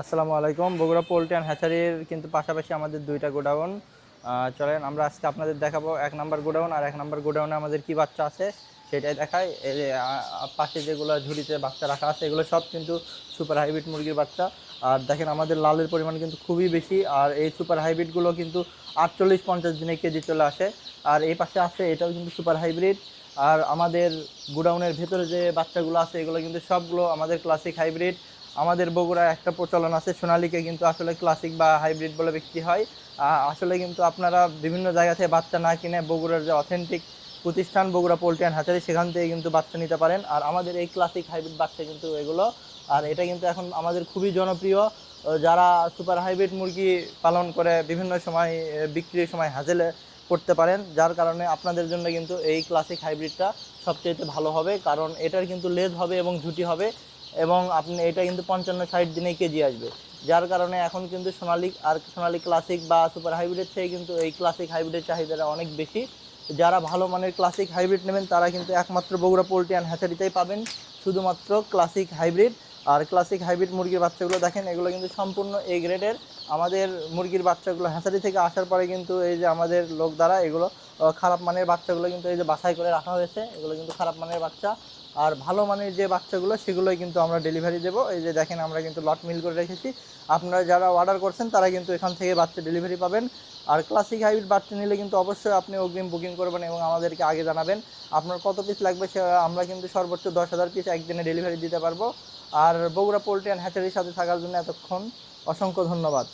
আসসালামু আলাইকুম। Bogura poultry and হ্যাচারির কিন্তু পাশাপাশি আমাদের দুইটা গোডাউন। চলেন আমরা আজকে আপনাদের দেখাবো এক নাম্বার গোডাউন আর এক নাম্বার গোডাউনে আমাদের কি বাচ্চা আছে সেটাই দেখাই। এই যে পাশে যেগুলো ঝুড়িতে বাচ্চা রাখা আছে এগুলো সব কিন্তু সুপার হাইব্রিড মুরগির বাচ্চা। আর দেখেন আমাদের লালের পরিমাণ কিন্তু খুবই বেশি, আর এই সুপার হাইব্রিডগুলো কিন্তু 48-50 দিনে কেজি চলে আসে। আর এই পাশে আছে এটাও কিন্তু সুপার হাইব্রিড। আর আমাদের গোডাউনের ভেতরে যে বাচ্চাগুলো আছে এগুলো কিন্তু সবগুলো আমাদের ক্লাসিক হাইব্রিড। আমাদের বগুড়ায় একটা প্রচলন আছে, সোনালীকে কিন্তু আসলে ক্লাসিক বা হাইব্রিড বলে বিক্রি হয়। আসলে কিন্তু আপনারা বিভিন্ন জায়গা থেকে বাচ্চা না কিনে বগুড়ার যে অথেন্টিক প্রতিষ্ঠান বগুড়া পোল্ট্রি অ্যান্ড হ্যাচারি সেখান থেকে কিন্তু বাচ্চা নিতে পারেন। আর আমাদের এই ক্লাসিক হাইব্রিড বাচ্চা কিন্তু এগুলো, আর এটা কিন্তু এখন আমাদের খুবই জনপ্রিয়। যারা সুপার হাইব্রিড মুরগি পালন করে বিভিন্ন সময় বিক্রির সময় হাজেলে করতে পারেন, যার কারণে আপনাদের জন্য কিন্তু এই ক্লাসিক হাইব্রিডটা সবচেয়ে ভালো হবে, কারণ এটার কিন্তু লেজ হবে এবং ঝুটি হবে এবং আপনি এটা কিন্তু 55-60 দিনে কেজি আসবে। যার কারণে এখন কিন্তু সোনালী ক্লাসিক বা সুপার হাইব্রিডের থেকে কিন্তু এই ক্লাসিক হাইব্রিডের চাহিদাটা অনেক বেশি। যারা ভালো মানের ক্লাসিক হাইব্রিড নেবেন তারা কিন্তু একমাত্র বগুড়া পোল্ট্রি অ্যান্ড হ্যাচারিতেই পাবেন শুধুমাত্র ক্লাসিক হাইব্রিড। আর ক্লাসিক হাইব্রিড মুরগির বাচ্চাগুলো দেখেন, এগুলো কিন্তু সম্পূর্ণ এ গ্রেডের। আমাদের মুরগির বাচ্চাগুলো হ্যাচারি থেকে আসার পরে কিন্তু এই যে আমাদের লোক দ্বারা এগুলো খারাপ মানের বাচ্চাগুলো কিন্তু এই যে বাছাই করে রাখা হয়েছে, এগুলো কিন্তু খারাপ মানের বাচ্চা। আর ভালো মানের যে বাচ্চাগুলো সেগুলোই কিন্তু আমরা ডেলিভারি দেবো। এই যে দেখেন আমরা কিন্তু লট মিল করে রেখেছি, আপনারা যারা অর্ডার করছেন তারা কিন্তু এখান থেকে বাচ্চা ডেলিভারি পাবেন। আর ক্লাসিক হাইব্রিড বাচ্চা নিলে কিন্তু অবশ্যই আপনি অগ্রিম বুকিং করবেন এবং আমাদেরকে আগে জানাবেন আপনার কত পিস লাগবে। সে আমরা কিন্তু সর্বোচ্চ 10,000 পিস একদিনে ডেলিভারি দিতে পারবো। আর বগুড়া পোল্ট্রি অ্যান্ড হ্যাচারির সাথে থাকার জন্য এতক্ষণ অসংখ্য ধন্যবাদ।